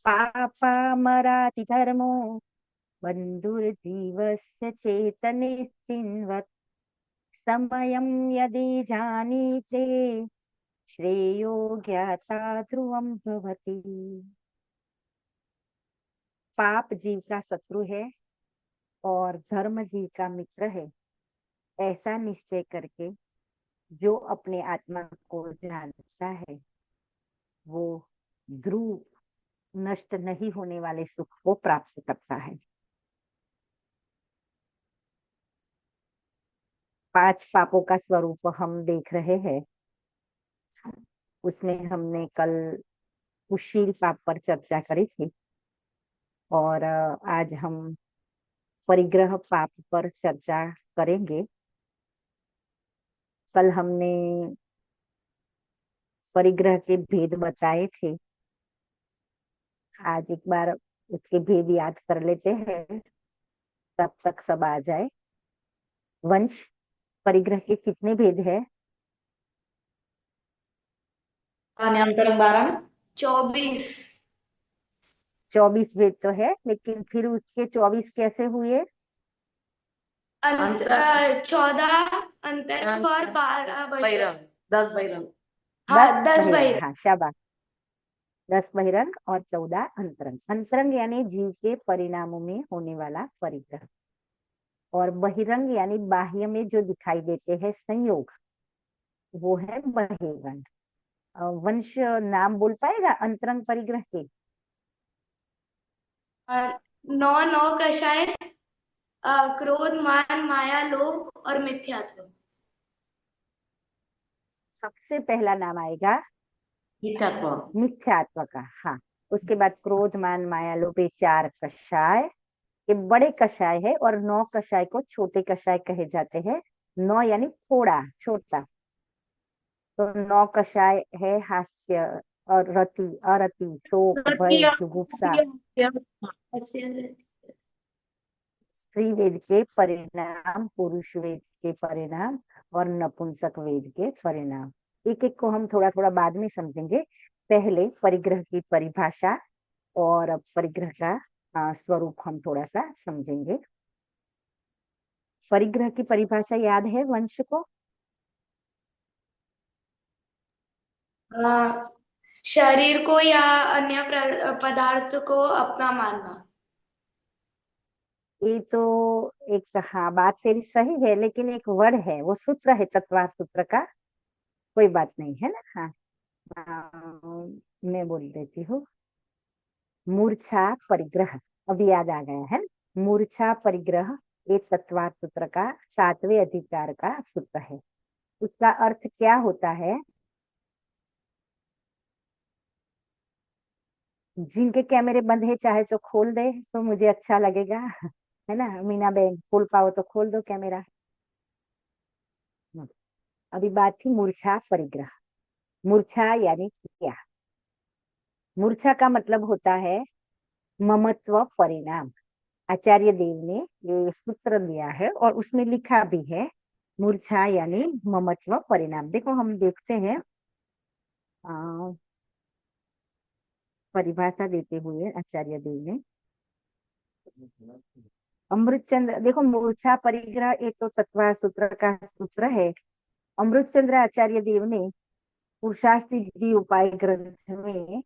पापामराति धर्मो बन्धुर्जीवस्य चेतनिश्चिन्वत् समयं यदि जानीते श्रेयो ज्ञाता ध्रुवं भवति। पाप जीव का शत्रु है और धर्म जीव का मित्र है, ऐसा निश्चय करके जो अपने आत्मा को जानता है वो ध्रुव नष्ट नहीं होने वाले सुख को प्राप्त करता है। 5 पापों का स्वरूप हम देख रहे हैं। उसमें हमने कल कुशील पाप पर चर्चा करी थी और आज हम परिग्रह पाप पर चर्चा करेंगे। कल हमने परिग्रह के भेद बताए थे, आज एक बार उसके भेद याद कर लेते हैं, तब तक सब आ जाए। वंश, परिग्रह के कितने भेद है? अंतरंग 12 24। 24 भेद तो है, लेकिन फिर उसके 24 कैसे हुए? 14 अंतरंग और 12 बहिरंग, 10 बहिरंग। हाँ 10 बहिरंग, बहिरंग। हाँ शाबाश। 10 बहिरंग और 14 अंतरंग। अंतरंग यानी जीव के परिणामों में होने वाला परिग्रह, और बहिरंग यानी बाह्य में जो दिखाई देते हैं संयोग, वो है बहिरंग। वंश नाम बोल पाएगा अंतरंग परिग्रह के? 9 9 कषाय, क्रोध मान माया लोभ और मिथ्यात्व। सबसे पहला नाम आएगा मिथ्यात्व। मिथ्यात्व का, हाँ। उसके बाद क्रोध मान माया लोभ, ये 4 कषाय, ये बड़े कषाय है, और 9 कषाय को छोटे कषाय कहे जाते हैं। 9 यानी थोड़ा छोटा, तो 9 कषाय है हास्य और रति, अरति, शोक, भय, जुगुप्सा। स्त्री वेद के परिणाम, पुरुष वेद के परिणाम और नपुंसक वेद के परिणाम। एक एक को हम थोड़ा थोड़ा बाद में समझेंगे। पहले परिग्रह की परिभाषा और परिग्रह का स्वरूप हम थोड़ा सा समझेंगे। परिग्रह की परिभाषा याद है वंश को? शरीर को या अन्य पदार्थ को अपना मानना। ये तो एक, हाँ बात तेरी सही है, लेकिन एक वर्ड है, वो सूत्र है, तत्वार्थ सूत्र का। कोई बात नहीं है ना, हाँ। मैं बोल देती हूँ, मूर्छा परिग्रह, अभी याद आ गया है। मूर्छा परिग्रह एक तत्वार्थ सूत्र का 7वें अधिकार का सूत्र है। उसका अर्थ क्या होता है? जिनके कैमरे बंद है चाहे तो खोल दे तो मुझे अच्छा लगेगा, है ना मीना बहन? खोल पाओ तो खोल दो कैमरा। अभी बात थी मूर्छा परिग्रह। मूर्छा यानी क्या? मूर्छा का मतलब होता है ममत्व परिणाम। आचार्य देव ने ये सूत्र दिया है और उसमें लिखा भी है, मूर्छा यानी ममत्व परिणाम। देखो हम देखते हैं, परिभाषा देते हुए आचार्य देव ने, अमृत चंद्र, देखो मूर्छा परिग्रह एक तो तत्व सूत्र का सूत्र है। अमृत चंद्र आचार्य देव ने पुरुषार्थ सिद्धि उपाय ग्रंथ में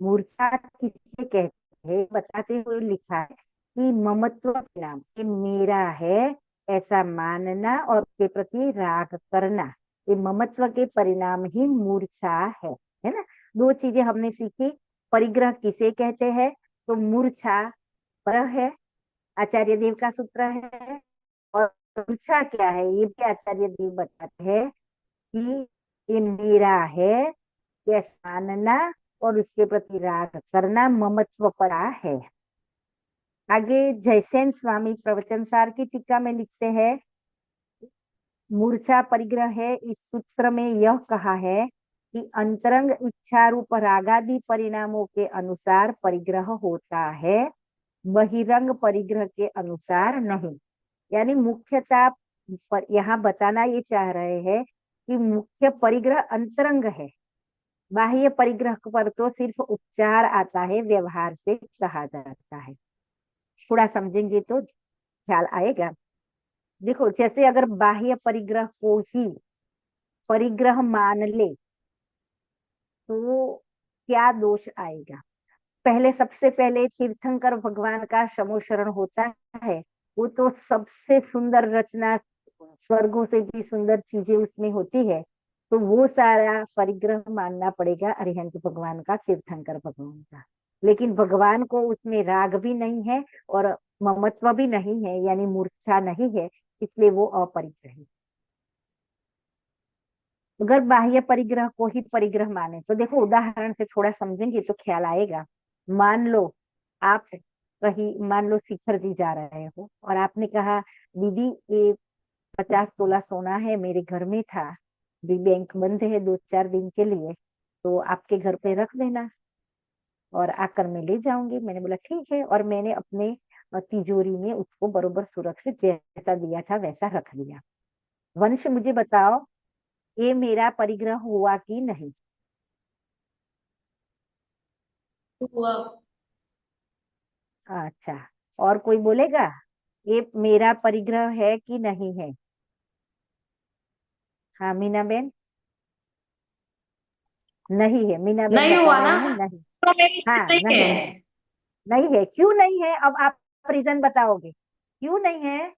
मूर्छा किसे कहते हैं बताते हुए लिखा है कि ममत्व परिणाम, ये मेरा है ऐसा मानना और उसके प्रति राग करना, ये ममत्व के परिणाम ही मूर्छा है ना। 2 चीजें हमने सीखी। परिग्रह किसे कहते हैं? तो मूर्छा पर है, आचार्य देव का सूत्र है। और मूर्छा क्या है ये भी आचार्य देव बताते हैं कि ये मेरा है, ये मानना और उसके प्रति राग करना ममत्व परा है। आगे जयसेन स्वामी प्रवचन सार की टीका में लिखते हैं, मूर्छा परिग्रह है, इस सूत्र में यह कहा है कि अंतरंग इच्छा रूप रागादि परिणामों के अनुसार परिग्रह होता है, बहिरंग परिग्रह के अनुसार नहीं। यानी मुख्यता पर यहाँ बताना ये चाह रहे हैं कि मुख्य परिग्रह अंतरंग है, बाह्य परिग्रह पर तो सिर्फ उपचार आता है, व्यवहार से कहा जाता है। थोड़ा समझेंगे तो ख्याल आएगा। देखो, जैसे अगर बाह्य परिग्रह को ही परिग्रह मान ले तो क्या दोष आएगा। पहले, सबसे पहले तीर्थंकर भगवान का समोशरण होता है। वो तो सबसे सुंदर रचना, स्वर्गों से भी सुंदर चीजें उसमें होती है। तो वो सारा परिग्रह मानना पड़ेगा अरिहंत भगवान का, तीर्थंकर भगवान का। लेकिन भगवान को उसमें राग भी नहीं है और ममत्व भी नहीं है, यानी मूर्छा नहीं है, इसलिए वो अपरिग्रही है। अगर बाह्य परिग्रह को ही परिग्रह माने तो देखो, उदाहरण से थोड़ा समझेंगे तो ख्याल आएगा। मान लो आप कहीं, मान लो शिखर जी जा रहे हो और आपने कहा, दीदी ये 50 तोला सोना है, मेरे घर में था, भी बैंक बंद है 2-4 दिन के लिए, तो आपके घर पे रख देना और आकर मैं ले जाऊंगी। मैंने बोला ठीक है, और मैंने अपने तिजोरी में उसको बरोबर सुरक्षित जैसा दिया था वैसा रख दिया। वंश, मुझे बताओ, ये मेरा परिग्रह हुआ कि नहीं। हुआ। अच्छा, और कोई बोलेगा ये मेरा परिग्रह है कि नहीं है। हाँ मीना बेन। नहीं है, मीना बेन नहीं बता हुआ रहे ना, हैं नहीं। तो मेरी हाँ नहीं नहीं है। है। नहीं है, क्यों नहीं है, अब आप रीजन बताओगे क्यों नहीं है।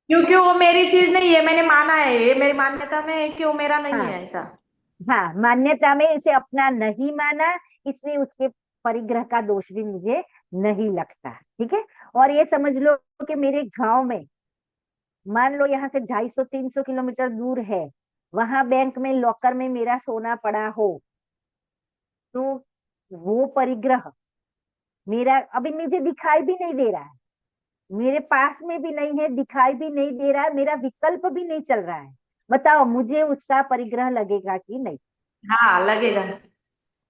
क्योंकि वो मेरी चीज नहीं है, मैंने माना है, ये मेरी मान्यता में है कि वो मेरा नहीं हाँ है ऐसा। हाँ, मान्यता में इसे अपना नहीं माना, इसलिए उसके परिग्रह का दोष भी मुझे नहीं लगता। ठीक है। और ये समझ लो कि मेरे गांव में, मान लो यहाँ से 250-300 किलोमीटर दूर है, वहां बैंक में लॉकर में मेरा सोना पड़ा हो, तो वो परिग्रह मेरा अभी मुझे दिखाई भी नहीं दे रहा है, मेरे पास में भी नहीं है, दिखाई भी नहीं दे रहा है, मेरा विकल्प भी नहीं चल रहा है। बताओ मुझे उसका परिग्रह लगेगा कि नहीं। हाँ लगेगा,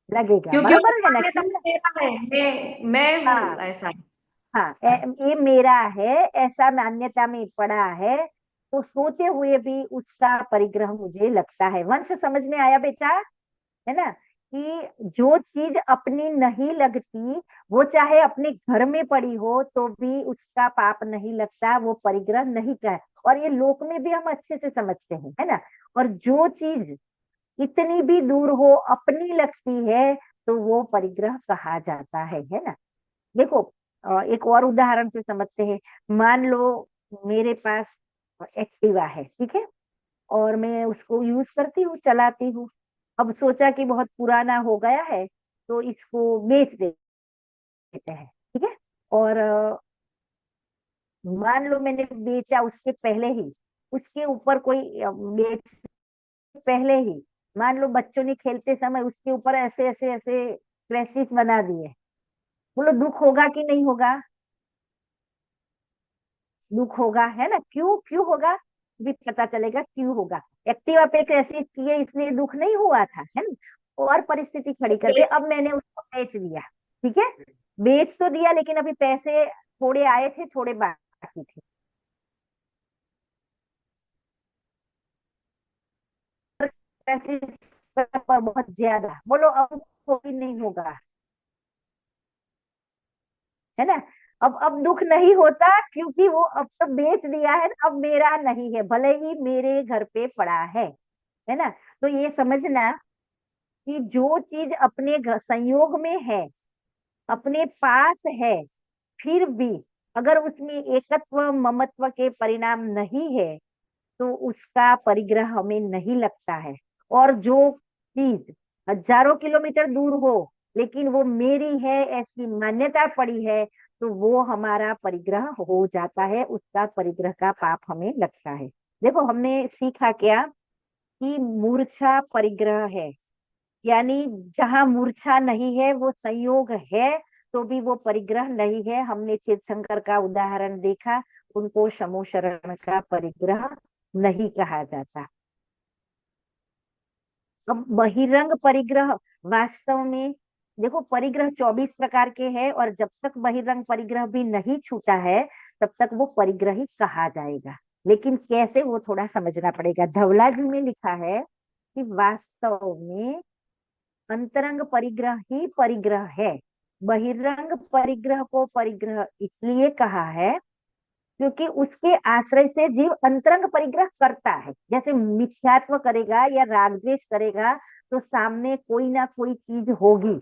लगेगा, क्योंकि वो बराबर है ना, मान्यता क्यों में मेरा है, मैं हूँ हाँ ऐसा। हाँ, ये मेरा है, ऐसा मान्यता में पड़ा है, तो सोते हुए भी उसका परिग्रह मुझे लगता है। वंश, समझ में आया बेटा, है ना, कि जो चीज अपनी नहीं लगती, वो चाहे अपने घर में पड़ी हो तो भी उसका पाप नहीं लगता, वो परिग्रह नहीं का है। और ये लोक में भी हम अच्छे से समझते हैं, है ना। और जो चीज इतनी भी दूर हो, अपनी लगती है, तो वो परिग्रह कहा जाता है ना। देखो, एक और उदाहरण से समझते हैं। मान लो मेरे पास एक्टिवा है, ठीक है, और मैं उसको यूज करती हूँ, चलाती हूँ। अब सोचा कि बहुत पुराना हो गया है, तो इसको बेच देते हैं, ठीक है। और मान लो मैंने बेचा, उसके पहले ही उसके ऊपर कोई बेच से पहले ही मान लो बच्चों ने खेलते समय उसके ऊपर ऐसे ऐसे ऐसे क्रैशेस बना दिए। बोलो दुख होगा कि नहीं होगा। दुख होगा, है ना। क्यों क्यों होगा, भी पता चलेगा क्यों होगा। एक्टिवा पे क्रैशेस किए इसलिए दुख नहीं हुआ था, है ना। और परिस्थिति खड़ी करके अब मैंने उसको बेच दिया, ठीक है। बेच तो दिया, लेकिन अभी पैसे थोड़े आए थे, थोड़े बाकी थे। पैसे पर बहुत ज्यादा, बोलो अब हो भी नहीं होगा, है ना। अब दुख नहीं होता, क्योंकि वो अब तो बेच दिया है, अब मेरा नहीं है, भले ही मेरे घर पे पड़ा है ना। तो ये समझना कि जो चीज अपने संयोग में है, अपने पास है, फिर भी अगर उसमें एकत्व ममत्व के परिणाम नहीं है, तो उसका परिग्रह हमें नहीं लगता है। और जो चीज हजारों किलोमीटर दूर हो, लेकिन वो मेरी है ऐसी मान्यता पड़ी है, तो वो हमारा परिग्रह हो जाता है, उसका परिग्रह का पाप हमें लगता है। देखो, हमने सीखा क्या कि मूर्छा परिग्रह है, यानी जहां मूर्छा नहीं है वो संयोग है, तो भी वो परिग्रह नहीं है। हमने तीर्थंकर का उदाहरण देखा, उनको समोशरण का परिग्रह नहीं कहा जाता। अब बहिरंग परिग्रह, वास्तव में देखो, परिग्रह 24 प्रकार के हैं, और जब तक बहिरंग परिग्रह भी नहीं छूटा है, तब तक वो परिग्रह ही कहा जाएगा। लेकिन कैसे, वो थोड़ा समझना पड़ेगा। धवला जी में लिखा है कि वास्तव में अंतरंग परिग्रह ही परिग्रह है। बहिरंग परिग्रह को परिग्रह इसलिए कहा है क्योंकि उसके आश्रय से जीव अंतरंग परिग्रह करता है। जैसे मिथ्यात्व करेगा या राग द्वेष करेगा तो सामने कोई ना कोई चीज होगी,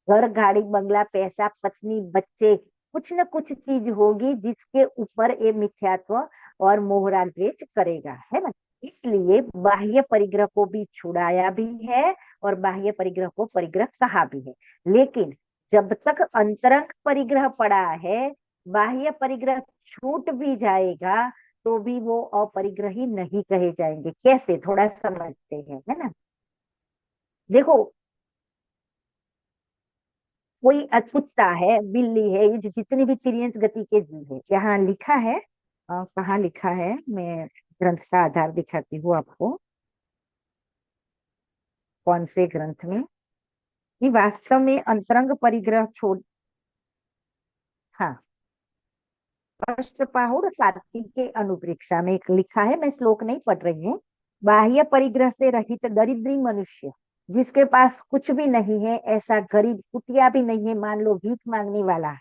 घर गाड़ी बंगला पैसा पत्नी बच्चे, कुछ न कुछ चीज होगी जिसके ऊपर ये मिथ्यात्व और मोह राग द्वेष करेगा, है ना। इसलिए बाह्य परिग्रह को भी छुड़ाया भी है और बाह्य परिग्रह को परिग्रह कहा भी है। लेकिन जब तक अंतरंग परिग्रह पड़ा है, बाह्य परिग्रह छूट भी जाएगा तो भी वो अपरिग्रही नहीं कहे जाएंगे। कैसे, थोड़ा समझते हैं, है ना। देखो, कोई कुत्ता है, बिल्ली है, ये जो जितनी भी तिर्यंच गति के जीव है, यहाँ लिखा है, कहाँ लिखा है, मैं ग्रंथ का आधार दिखाती हूँ आपको, कौन से ग्रंथ में, कि वास्तव में अंतरंग परिग्रह छोड़, हाँ, अष्टपाहुड़ सात्विक के अनुप्रेक्षा में एक लिखा है, मैं श्लोक नहीं पढ़ रही हूँ। बाह्य परिग्रह से रहित दरिद्री मनुष्य, जिसके पास कुछ भी नहीं है, ऐसा गरीब कुटिया भी नहीं है, मान लो भीख मांगने वाला है,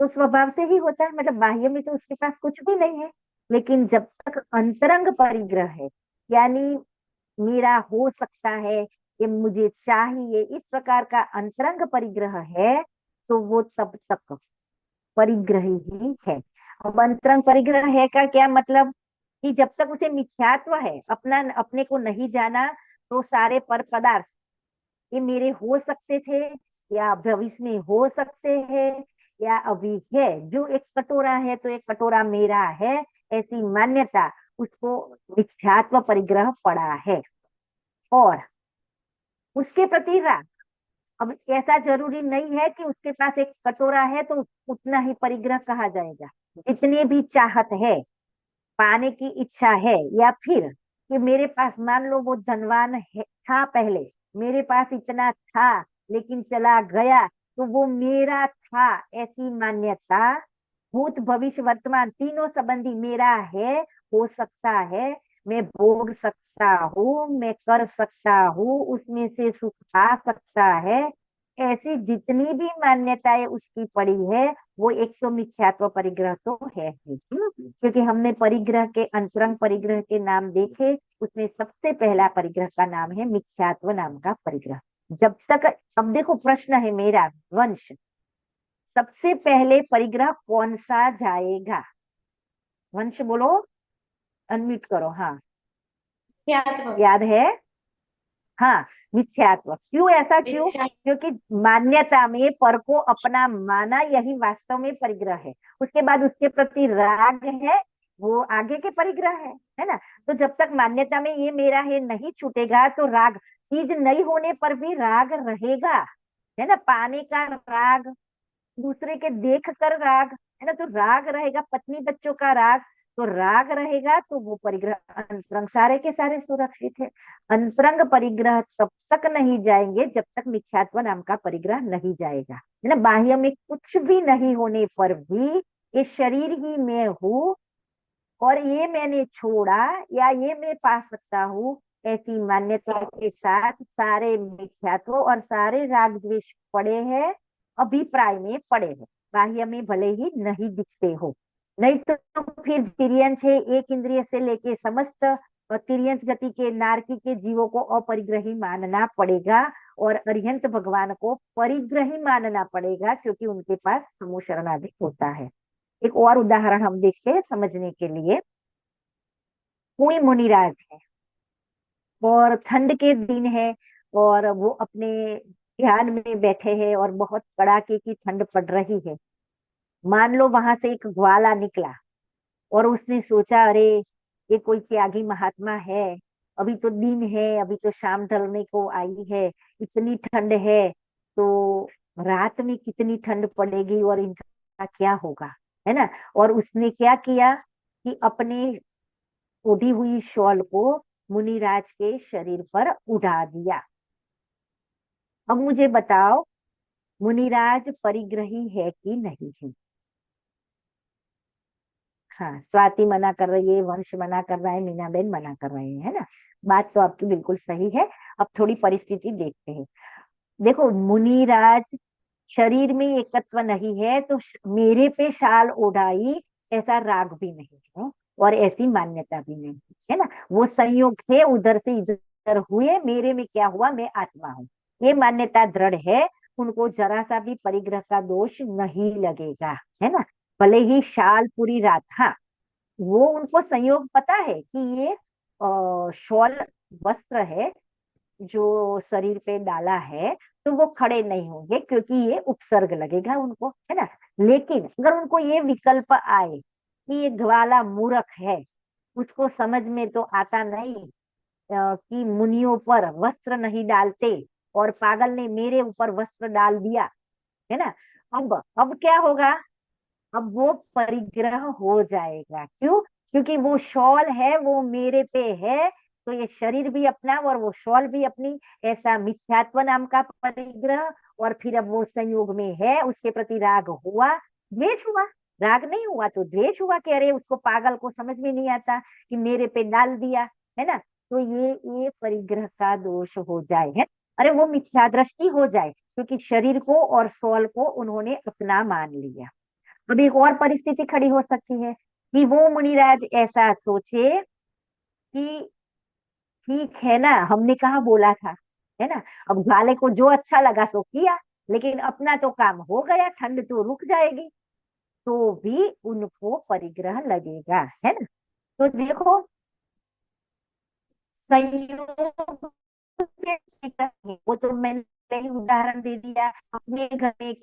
तो स्वभाव से ही होता है, मतलब बाह्य में तो उसके पास कुछ भी नहीं है। लेकिन जब तक अंतरंग परिग्रह है, यानी मेरा हो सकता है, कि मुझे चाहिए, इस प्रकार का अंतरंग परिग्रह है, तो वो तब तक परिग्रही ही है। अब अंतरंग परिग्रह है का क्या मतलब, कि जब तक उसे मिथ्यात्व है, अपना अपने को नहीं जाना, तो सारे पर पदार्थ ये मेरे हो सकते थे, या भविष्य में हो सकते हैं, या अभी है। जो एक कटोरा है तो एक कटोरा मेरा है, ऐसी मान्यता, उसको मिथ्यात्व परिग्रह पड़ा है। और उसके प्रति राग, अब ऐसा जरूरी नहीं है कि उसके पास एक कटोरा है तो उतना ही परिग्रह कहा जाएगा। जितनी भी चाहत है, पाने की इच्छा है, या फिर कि मेरे पास, मान लो वो धनवान है, था पहले, मेरे पास इतना था लेकिन चला गया, तो वो मेरा था, ऐसी मान्यता भूत भविष्य वर्तमान तीनों संबंधी मेरा है, हो सकता है, मैं भोग सकता हूँ, मैं कर सकता हूँ, उसमें से सुख आ सकता है, ऐसी जितनी भी मान्यताएं उसकी पड़ी है, वो एक तो मिथ्यात्व परिग्रह तो है ही। क्योंकि हमने परिग्रह के, अंतरंग परिग्रह के नाम देखे, उसमें सबसे पहला परिग्रह का नाम है मिथ्यात्व नाम का परिग्रह। जब तक, अब देखो प्रश्न है मेरा, वंश, सबसे पहले परिग्रह कौन सा जाएगा? वंश बोलो, अनम्यूट करो, हाँ। मिथ्यात्व। याद है? हाँ, मिथ्यात्व। क्यों, ऐसा क्यों? मिथ्या क्योंकि मान्यता में पर को अपना माना, यही वास्तव में परिग्रह है। उसके बाद उसके प्रति राग है, वो आगे के परिग्रह है ना। तो जब तक मान्यता में ये मेरा है नहीं छूटेगा, तो राग, चीज नहीं होने पर भी राग रहेगा, है ना। पाने का राग, दूसरे के देख कर राग, है ना, तो राग रहेगा, पत्नी बच्चों का राग, तो राग रहेगा, तो वो परिग्रह अंतरंग सारे के सारे सुरक्षित है। अंतरंग परिग्रह तब तक नहीं जाएंगे जब तक मिथ्यात्व नाम का परिग्रह नहीं जाएगा, है ना। बाह्य में कुछ भी नहीं होने पर भी ये शरीर ही मैं हूँ, और ये मैंने छोड़ा, या ये मैं पा सकता हूँ, ऐसी मान्यता के साथ सारे मिथ्यात्व और सारे राग द्वेष पड़े हैं, अभिप्राय में पड़े हैं, बाह्य में भले ही नहीं दिखते हो। नहीं तो फिर तिर्यंच है, एक इंद्रिय से लेके समस्त तिर्यंच गति के नारकी के जीवों को अपरिग्रही मानना पड़ेगा, और अरिहंत भगवान को परिग्रही मानना पड़ेगा, क्योंकि उनके पास समूह शरणागति होता है। एक और उदाहरण हम देखते हैं समझने के लिए। कोई मुनिराज है और ठंड के दिन है, और वो अपने ध्यान में बैठे हैं, और बहुत कड़ाके की ठंड पड़ रही है। मान लो वहां से एक ग्वाला निकला, और उसने सोचा, अरे ये कोई त्यागी महात्मा है, अभी तो दिन है, अभी तो शाम ढलने को आई है, इतनी ठंड है, तो रात में कितनी ठंड पड़ेगी और इनका क्या होगा, है ना। और उसने क्या किया, कि अपने ओढ़ी हुई शॉल को मुनिराज के शरीर पर उड़ा दिया। अब मुझे बताओ, मुनिराज परिग्रही है कि नहीं है? हाँ, स्वाति मना कर रही है, वंश मना कर रहा है, मीनाबेन मना कर रहे हैं, है ना। बात तो आपकी बिल्कुल सही है। अब थोड़ी परिस्थिति देखते हैं। देखो मुनिराज, शरीर में एकत्व नहीं है तो मेरे पे शाल ओढ़ाई, ऐसा राग भी नहीं है और ऐसी मान्यता भी नहीं है ना। वो संयोग थे, उधर से इधर हुए, मेरे में क्या हुआ, मैं आत्मा हूँ, ये मान्यता दृढ़ है। उनको जरा सा भी परिग्रह का दोष नहीं लगेगा, है ना। भले ही शाल पूरी रात, हाँ, वो उनको संयोग पता है कि ये शॉल वस्त्र है जो शरीर पे डाला है, तो वो खड़े नहीं होंगे क्योंकि ये उपसर्ग लगेगा उनको, है ना। लेकिन अगर उनको ये विकल्प आए कि ये ग्वाला मूर्ख है, उसको समझ में तो आता नहीं कि मुनियों पर वस्त्र नहीं डालते, और पागल ने मेरे ऊपर वस्त्र डाल दिया, है ना। अब क्या होगा, अब वो परिग्रह हो जाएगा। क्यों? क्योंकि वो शॉल है, वो मेरे पे है, तो ये शरीर भी अपना और वो शॉल भी अपनी, ऐसा मिथ्यात्व नाम का परिग्रह। और फिर अब वो संयोग में है, उसके प्रति राग हुआ, द्वेष हुआ। राग नहीं हुआ तो द्वेष हुआ कि अरे उसको पागल को समझ में नहीं आता कि मेरे पे डाल दिया, है ना। तो ये परिग्रह का दोष हो जाए, है। अरे वो मिथ्या दृष्टि हो जाए, क्योंकि शरीर को और शॉल को उन्होंने अपना मान लिया। अब एक और परिस्थिति खड़ी हो सकती है कि वो मुनिराज ऐसा सोचे कि ठीक है ना, हमने कहा बोला था, है ना। अब ग्वाले को जो अच्छा लगा सो किया, लेकिन अपना तो काम हो गया, ठंड तो रुक जाएगी, तो भी उनको परिग्रह लगेगा, है ना। तो देखो, संयोग के, वो तो मैंने उदाहरण दे दिया अपने घर में कि